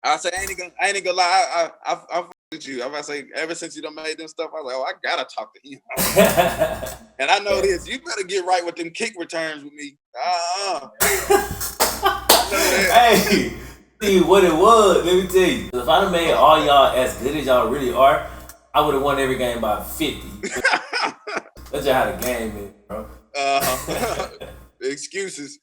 I say I ain't gonna lie. I fuck with you. I'm about to say ever since you done made them stuff, I was like, oh, I gotta talk to him. And I know this. You better get right with them kick returns with me. Hey, see what it was. Let me tell you. If I'd have made all y'all as good as y'all really are, I would have won every game by 50. That's just how the game is, bro. Excuses.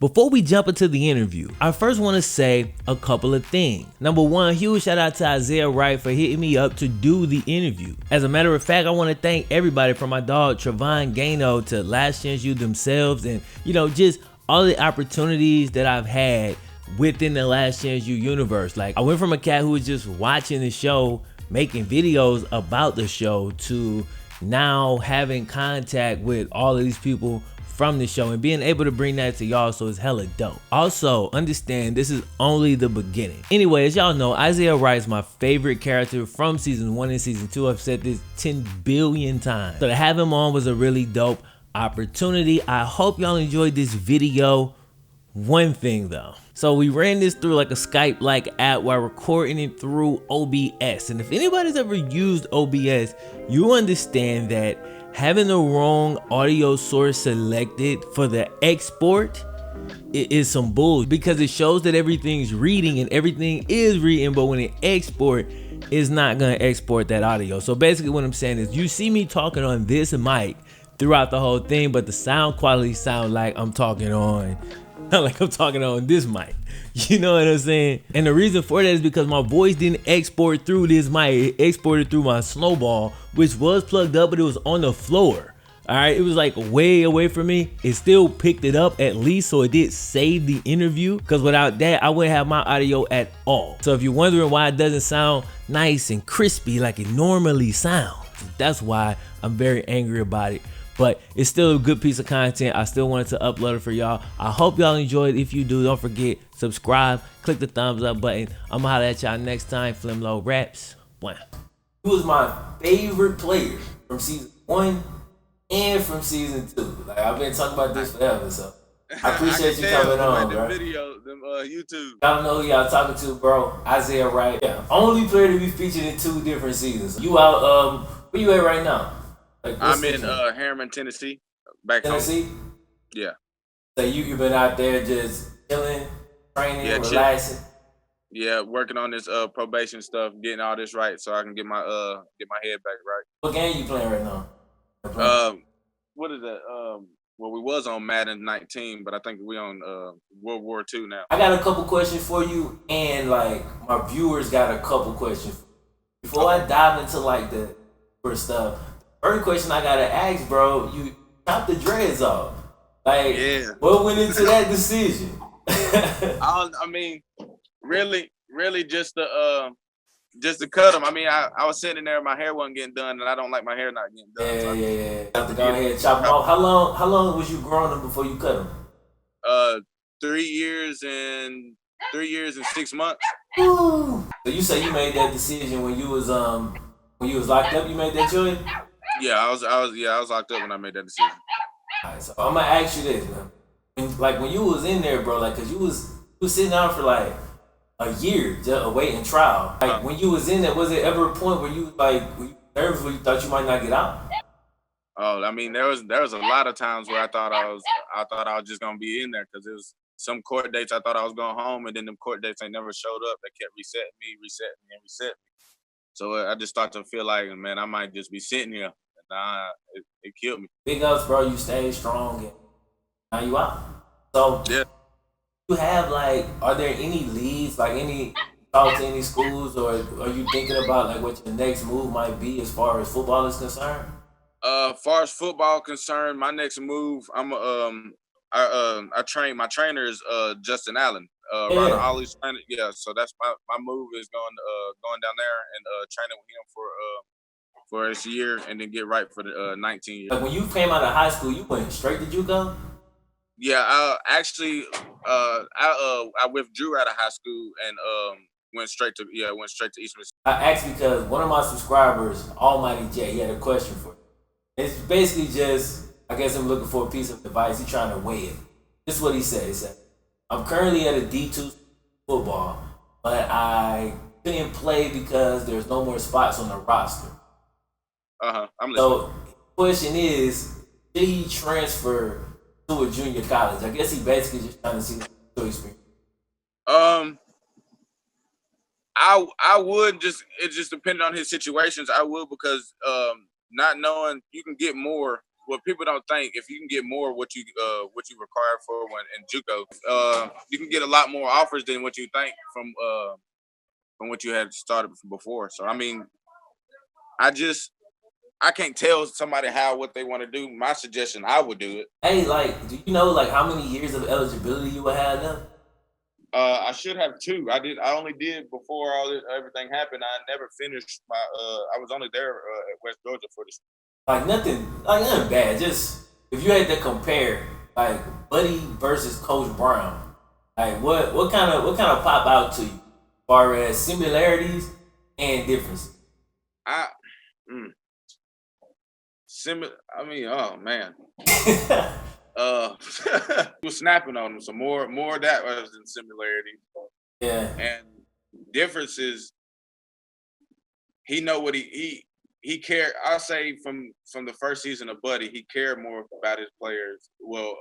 Before we jump into the interview, I first want to say a couple of things. Number one, huge shout out to Isaiah Wright for hitting me up to do the interview. As a matter of fact, I want to thank everybody from my dog Trevon Gaino to Last Chance U themselves, and just all the opportunities that I've had within the Last Chance U universe. Like, I went from a cat who was just watching the show, making videos about the show, to now having contact with all of these people from the show and being able to bring that to y'all, so it's hella dope. Also, understand this is only the beginning. Anyway, as y'all know, Isaiah Wright is my favorite character from season 1 and season 2. I've said this 10 billion times. So to have him on was a really dope opportunity. I hope y'all enjoyed this video. One thing though, so we ran this through like a Skype like app while recording it through OBS, and if anybody's ever used OBS, you understand that having the wrong audio source selected for the export is some bull, because it shows that everything's reading and everything is reading, but when it export, it's not gonna export that audio. So basically what I'm saying is, you see me talking on this mic throughout the whole thing, but the sound quality sound like I'm talking on this mic. You know what I'm saying? And the reason for that is because my voice didn't export through this mic. It exported through my snowball, which was plugged up, but it was on the floor. All right, it was like way away from me. It still picked it up at least, so it did save the interview, because without that, I wouldn't have my audio at all. So if you're wondering why it doesn't sound nice and crispy like it normally sounds, that's why I'm very angry about it. But it's still a good piece of content. I still wanted to upload it for y'all. I hope y'all enjoyed. If you do, don't forget, subscribe, click the thumbs up button. I'm gonna holler at y'all next time. FlemLo Raps. Wow. He was my favorite player from season 1 and from season 2. Like, I've been talking about this forever, so I appreciate you coming on, bro. YouTube. Y'all know who y'all talking to, bro. Isaiah Wright. Yeah, only player to be featured in 2 different seasons. You out, where you at right now? Like, I'm in Harriman, Tennessee. Back Tennessee? home. Yeah. So you've been out there just chilling, training, relaxing? Yeah, working on this probation stuff, getting all this right so I can get my head back right. What game you playing right now? What is that? Well, we was on Madden 19, but I think we on World War II now. I got a couple questions for you, and like my viewers got a couple questions. Before I dive into like the first stuff, first question I gotta ask, bro, you chopped the dreads off. Like, what went into that decision? I mean, really just to cut them. I mean, I was sitting there, my hair wasn't getting done, and I don't like my hair not getting done. Yeah. Have to go ahead and chop them off. How long was you growing them before you cut them? 3 years and 6 months. Ooh. So you say you made that decision when you was locked up. You made that choice? Yeah, I was locked up when I made that decision. All right, so I'm gonna ask you this, man. When you was in there, bro, like, cause you was sitting down for like a year just awaiting trial. Like, when you was in there, was there ever a point where you were you nervous, where you thought you might not get out? Oh, I mean, there was a lot of times where I thought I was just gonna be in there, because it was some court dates I thought I was going home, and then them court dates ain't never showed up. They kept resetting me. So I just started to feel like, man, I might just be sitting here. And it killed me. Big ups, bro. You stayed strong, and now you out. So yeah. You have are there any leads, like any talk to any schools, or are you thinking about like what your next move might be as far as football is concerned? Far as football concerned, my next move, I train. My trainer is Justin Allen. Ronald Ollie's trainer. Yeah, so that's my move is going down there and training with him for this year, and then get right for the 19 years. Like, when you came out of high school, you went straight to JUCO? Yeah, I withdrew out of high school and went straight to East Mississippi. I asked because one of my subscribers, Almighty J, he had a question for you. It's basically just, I guess, him looking for a piece of advice. He's trying to weigh it. This is what he said. He said, I'm currently at a D2 football, but I couldn't play because there's no more spots on the roster. I'm listening. So, the question is, did he transfer to a junior college? I guess he basically just trying to see the experience. I would just, it just depended on his situations. I would, because not knowing, you can get more. What people don't think, if you can get more what you require for when in JUCO, you can get a lot more offers than what you think from what you had started before. So I mean, I can't tell somebody what they want to do. My suggestion, I would do it. Hey, like, do you know like how many years of eligibility you would have now? I should have 2. I only did before everything happened. I never finished my. I was only there at West Georgia for this. Like nothing bad. Just if you had to compare, like Buddy versus Coach Brown, like what kind of pop out to you, as far as similarities and differences? I, I mean, oh man. He was snapping on him. So more of that was than similarity. Yeah. And differences. He know what he cared. I say from the first season of Buddy, he cared more about his players. Well,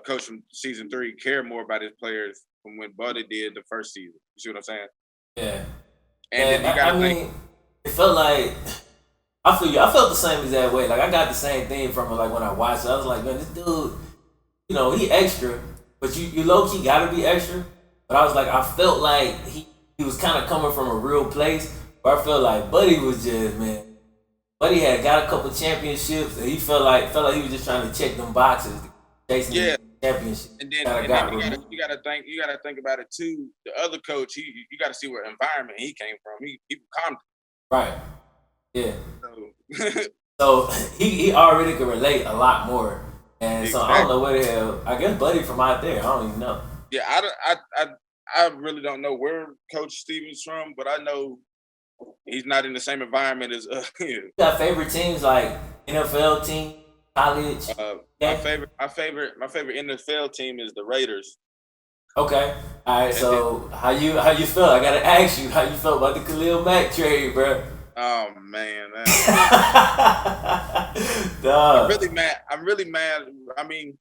coach from season 3 cared more about his players from when Buddy did the first season. You see what I'm saying? Yeah. And I mean, it felt like, I feel you. I felt the same exact way. Like I got the same thing from it. Like when I watched it, I was like, man, this dude, you know, he extra, but you low key gotta be extra. But I was like, I felt like he was kind of coming from a real place. But I felt like Buddy was just, man. Buddy had got a couple championships, and he felt like he was just trying to check them boxes, chasing the championship. And then you gotta think about it too. The other coach, you gotta see what environment he came from. He from Compton. Right. Yeah. So he already could relate a lot more, and exactly. So I don't know where the hell. I guess Buddy from out there. I don't even know. Yeah, I really don't know where Coach Stevens from, but I know he's not in the same environment as. You got favorite teams like NFL team, college. My favorite NFL team is the Raiders. Okay, all right. So how you feel? I gotta ask you how you felt about the Khalil Mack trade, bro. Oh man, I'm really mad. I mean,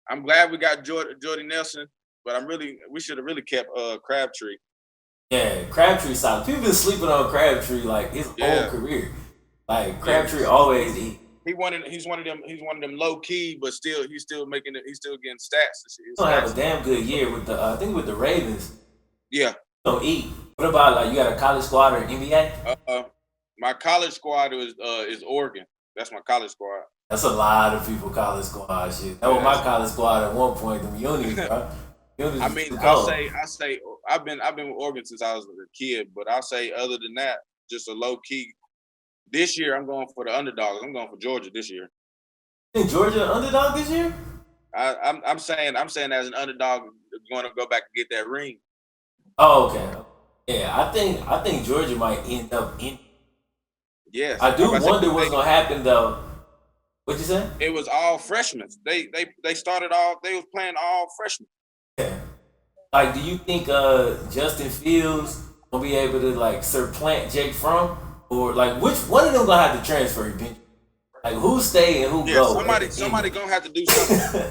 I'm glad we got Jordy Nelson, but we should have really kept Crabtree. Yeah, Crabtree solid. People been sleeping on Crabtree like his whole career. Like Crabtree always eat. He's one of them low key, but he's still making it. He's still getting stats. He's gonna have a damn good year with the I think with the Ravens. Yeah. Don't eat. What about like you got a college squad or NBA? My college squad is Oregon. That's my college squad. That's a lot of people college squad shit. That was my college squad at one point. The unis, bro. I mean, I say I've been with Oregon since I was a kid, but I'll say other than that, just a low key. This year I'm going for the underdogs. I'm going for Georgia this year. You think Georgia underdog this year? I'm saying as an underdog going to go back and get that ring. Oh, okay. Yeah, I think Georgia might end up in. Yes. I do wonder what's gonna happen though. What'd you say? It was all freshmen. They started all. They was playing all freshmen. Yeah. Like, do you think Justin Fields will be able to like supplant Jake Fromm, or like which one of them gonna have to transfer? Like who stay and who go? Somebody gonna have to do something.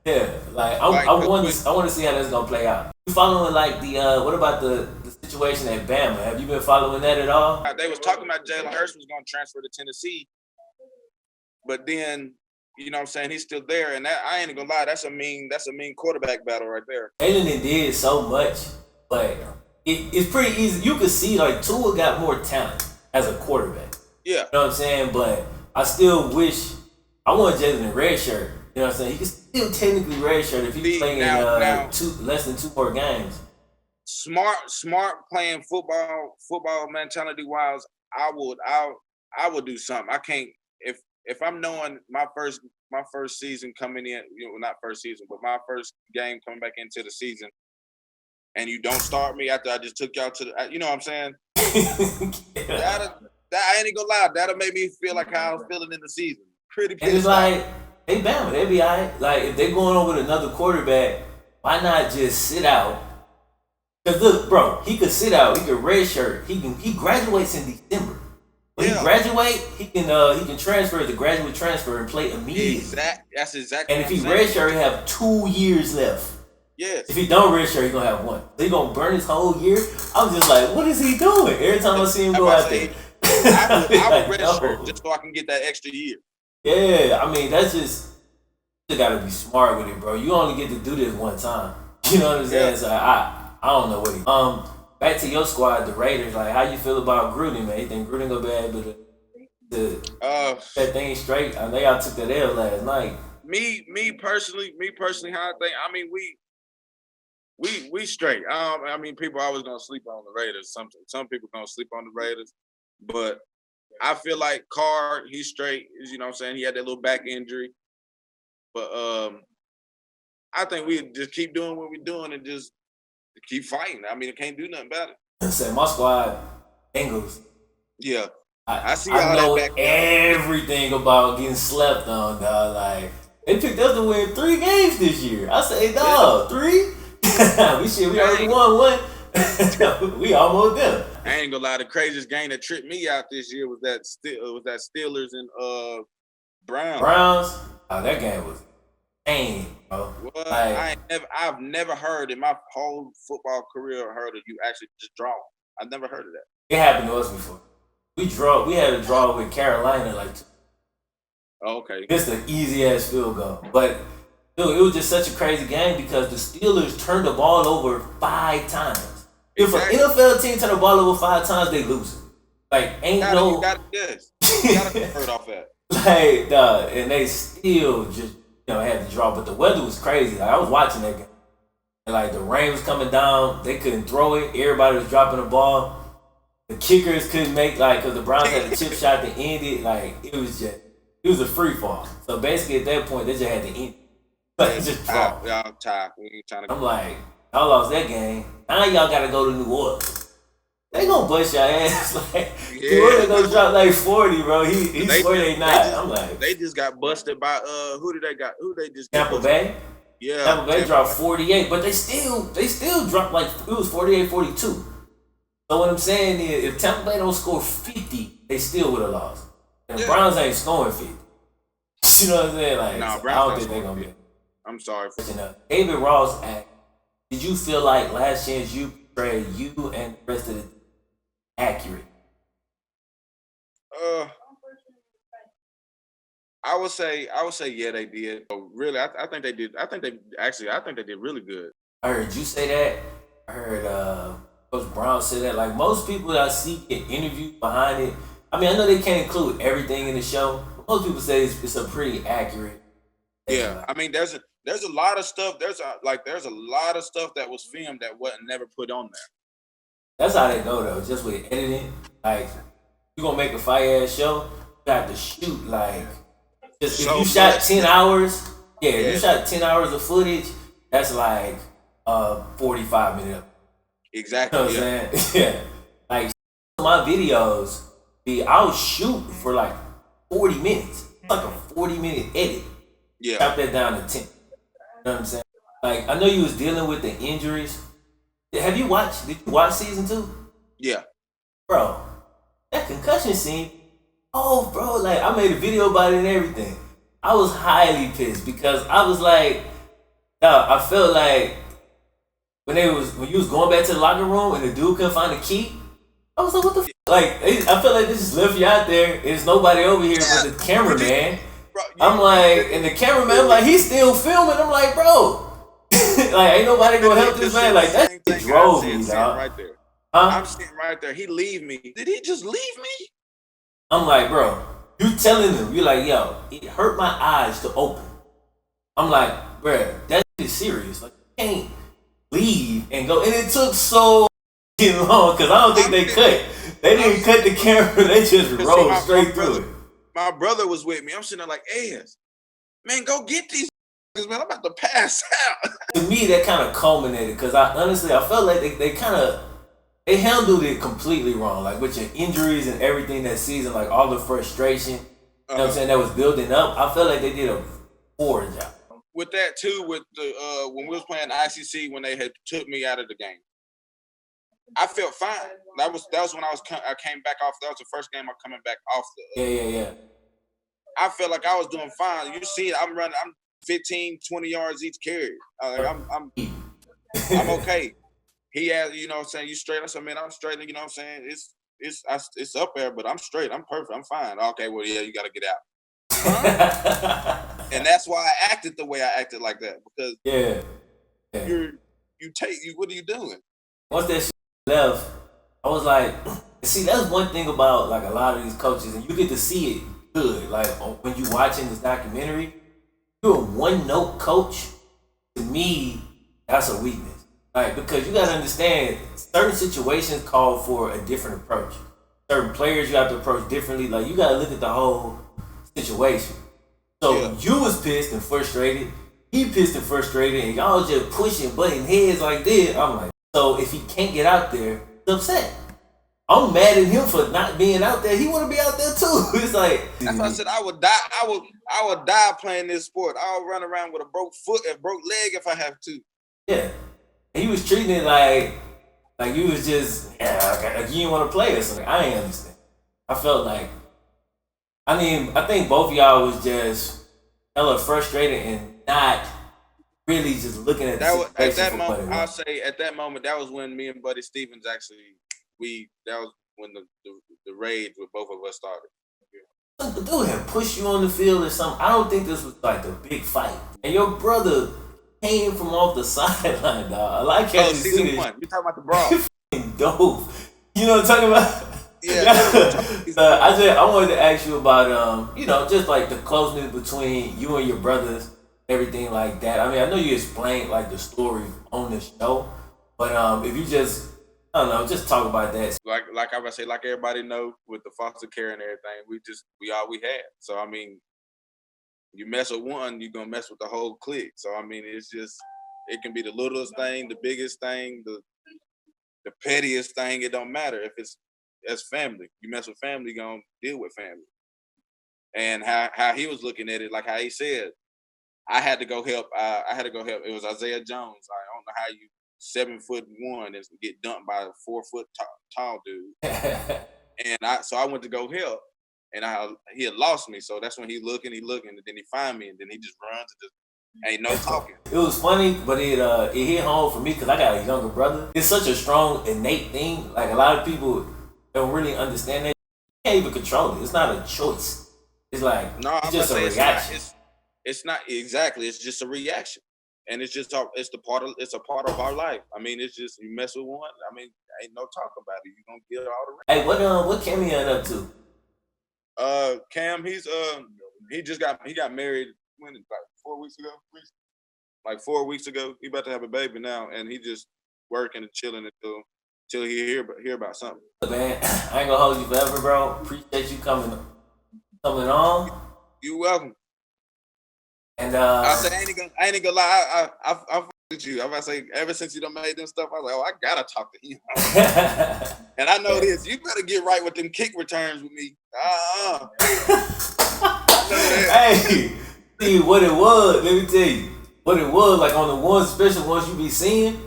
Yeah, like I want to see how that's gonna play out. You following like the what about the situation at Bama? Have you been following that at all? They was talking about Jalen Hurts was gonna transfer to Tennessee, but then you know what I'm saying, he's still there, and that, I ain't gonna lie, that's a mean quarterback battle right there. Jalen did so much, but it's pretty easy. You could see like Tua got more talent as a quarterback. Yeah, you know what I'm saying, but I still wish I want Jalen in red shirt. You know what I'm saying? He can still technically redshirt if he's playing less than 2 more games. Smart playing football mentality wise, I would do something. I can't if I'm knowing my first season coming in, you know, not first season, but my first game coming back into the season, and you don't start me after I just took y'all to the, you know what I'm saying? That I ain't gonna lie. That'll make me feel like how I was feeling in the season. Pretty And it's pissed off. like, they Bama, they be alright. Like, if they going on with another quarterback, why not just sit out? Cause look, bro, he could sit out. He could redshirt. He graduates in December. When he graduate, he can transfer the graduate transfer and play immediately. That's exactly. And if he redshirt, he have 2 years left. Yes. If he don't redshirt, he gonna have 1. So he gonna burn his whole year. I'm just like, what is he doing? Every time I see him go out there, I would redshirt just so I can get that extra year. Yeah, I mean that's just you gotta be smart with it, bro. You only get to do this one time. You know what I'm saying? So I don't know what he. Back to your squad, the Raiders. Like, how you feel about Gruden, man? You think Gruden gonna be able to that thing straight? I know y'all took that L last night. Me personally, how I think. I mean, we straight. I mean, people always gonna sleep on the Raiders. Some people gonna sleep on the Raiders, but I feel like Carr, he's straight. You know what I'm saying? He had that little back injury, but I think we just keep doing what we're doing and just keep fighting. I mean, it can't do nothing about it. I said my squad, Bengals. Yeah, I see all know that back everything about getting slept on, dog. Like, they picked us to win 3 games this year. I say, dog, 3? we already won 1. We almost there. I ain't gonna lie. The craziest game that tripped me out this year was that Steelers and Browns. Oh, that game was insane, bro. Well, like, I've never heard in my whole football career heard of you actually just draw. I've never heard of that. It happened to us before. We had a draw with Carolina like. Oh, okay. It's an easy ass field goal, but dude, it was just such a crazy game because the Steelers turned the ball over 5 times. If an NFL team turn the ball over 5 times, they lose it. Like, You gotta hurt off that. Like, and they still just had to draw, but the weather was crazy. Like, I was watching that game, and like the rain was coming down, they couldn't throw it. Everybody was dropping the ball. The kickers couldn't make because the Browns had a chip shot to end it. Like, it was a free fall. So basically, at that point, they just had to end it. Like, just draw. Y'all tired. We ain't trying to. I'm like, y'all lost that game. Now y'all gotta go to New Orleans. They gonna bust your ass. Like, New Orleans gonna drop like 40, bro. He swear they not. I'm like, they just got busted by who did they got? Who they just Tampa Bay? Yeah. Tampa Bay dropped 48, but they still dropped like it was 48-42. So what I'm saying is, if Tampa Bay don't score 50, they still would have lost. And the Browns ain't scoring 50. You know what I'm saying? Like, nah, so I don't think they're gonna be. I'm sorry. David Ross asked, did you feel like last chance you portrayed you and the rest of the accurate? I would say yeah, they did. But really, I think they did. I think they did really good. I heard you say that. I heard Coach Brown say that. Like, most people that I see get interviewed behind it. I mean, I know they can't include everything in the show, but most people say it's a pretty accurate. Yeah, I mean, there's a lot of stuff. There's a lot of stuff that was filmed that wasn't never put on there. That's how they go though. Just with editing, like, you gonna make a fire ass show, you got to shoot like. If you shot 10 hours, if you shot 10 hours of footage, that's like 45 minutes. Exactly. You know what I'm saying? Yeah. Like, my videos, I'll shoot for like 40 minutes. Like a 40-minute edit. Yeah. Chop that down to 10. You know what I'm saying? Like, I know you was dealing with the injuries. Did you watch season 2? Yeah. Bro, that concussion scene. Oh, bro, like, I made a video about it and everything. I was highly pissed because I was like, I felt like when you was going back to the locker room and the dude couldn't find the key, I was like, what the f-? Like, I felt like they just left you out there and there's nobody over here but the cameraman. I'm like, and the cameraman, I'm like, he's still filming. I'm like, bro, like, ain't nobody gonna help this man. Like, that drove me, dog. Right there. Huh? I'm sitting right there. He leave me. Did he just leave me? I'm like, bro, you telling them, you're like, yo, it hurt my eyes to open. I'm like, bro, that is serious. Like, you can't leave and go. And it took so long because I don't think they cut. They didn't cut the camera. They just rolled straight through it. My brother was with me. I'm sitting there like, man, go get these man. I'm about to pass out. To me, that kind of culminated because I felt like they they handled it completely wrong. Like with your injuries and everything that season, like all the frustration, you know what I'm saying, that was building up. I felt like they did a poor job. With that too, with the when we was playing ICC, when they had took me out of the game, I felt fine. That was when I came back off. That was the first game I'm coming back off the. Yeah. I felt like I was doing fine. You see, I'm running. I'm 15, 20 yards each carry. I'm okay. He has, you know what I'm saying, you straight. I said, man, I'm straight. You know what I'm saying? It's up there, but I'm straight. I'm perfect. I'm fine. Okay, well, yeah, you got to get out. Huh? And that's why I acted the way I acted like that, because what are you doing? Once that shit left, I was like, see, that's one thing about like a lot of these coaches, and you get to see it good. Like when you watching this documentary, you're a one-note coach. To me, that's a weakness. Like, because you gotta understand, certain situations call for a different approach. Certain players you have to approach differently. Like, you gotta look at the whole situation. So you was pissed and frustrated. He pissed and frustrated, and y'all just pushing, butting heads like this. I'm like, so if he can't get out there, he's upset. I'm mad at him for not being out there. He want to be out there too. It's like, that's why I said I would die. I would die playing this sport. I'll run around with a broke foot and broke leg if I have to. Yeah. He was treating it like you was just, like you didn't want to play or something. I ain't understand. I felt like, I think both of y'all was just hella frustrated and not really just looking at the situation. At that moment, I'll say at that moment, that was when me and Buddy Stevens actually, that was when the rage with both of us started. The dude had pushed you on the field or something. I don't think this was like a big fight. And your brother came from off the sideline, dog. I like how you season see 1. You talking about the brawl? Dope. You know what I'm talking about? Yeah. So I wanted to ask you about just like the closeness between you and your brothers, everything like that. I mean, I know you explained like the story on the show, but if you just just talk about that. Like I say, like everybody know with the foster care and everything, we all we had. So I mean, you mess with one, you're gonna mess with the whole clique. So I mean, it can be the littlest thing, the biggest thing, the pettiest thing. It don't matter if it's family. You mess with family, you're gonna deal with family. And how he was looking at it, like how he said, I had to go help. It was Isaiah Jones. I don't know how you 7'1" and get dumped by a 4 foot tall dude. And I went to go help, and he had lost me. So that's when he looking, and then he find me, and then he just runs and just ain't no talking. It was funny, but it hit home for me because I got a younger brother. It's such a strong innate thing. Like a lot of people don't really understand that. You can't even control it. It's not a choice. It's like it's just a reaction. It's not exactly. It's just a reaction. And it's just it's a part of our life. I mean, it's just you mess with one. I mean, ain't no talk about it. You gonna get all the. Hey, what Cam he up to? Cam, he got married when like 4 weeks ago. Like 4 weeks ago, he about to have a baby now, and he just working and chilling until he hear about something. Man, I ain't gonna hold you forever, bro. Appreciate you coming on. You welcome. And I said, I ain't gonna lie. I with you. I'm about to say, ever since you done made them stuff, I was like, oh, I gotta talk to him. And I know this. You better get right with them kick returns with me. Hey, see what it was. Let me tell you what it was. Like on the one special ones you be seeing.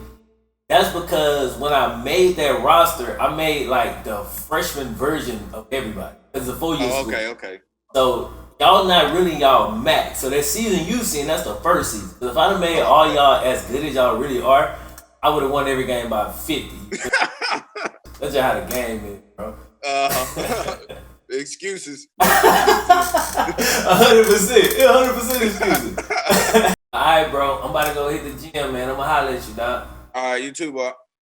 That's because when I made that roster, I made like the freshman version of everybody. It's a 4 year school. Okay. So y'all not really y'all max. So that season you seen, that's the first season. Because if I'd have made all y'all as good as y'all really are, I would have won every game by 50. That's just how the game is, bro. Excuses. 100%. 100% excuses. All right, bro. I'm about to go hit the gym, man. I'm going to holler at you, dog. All right, you too, boy.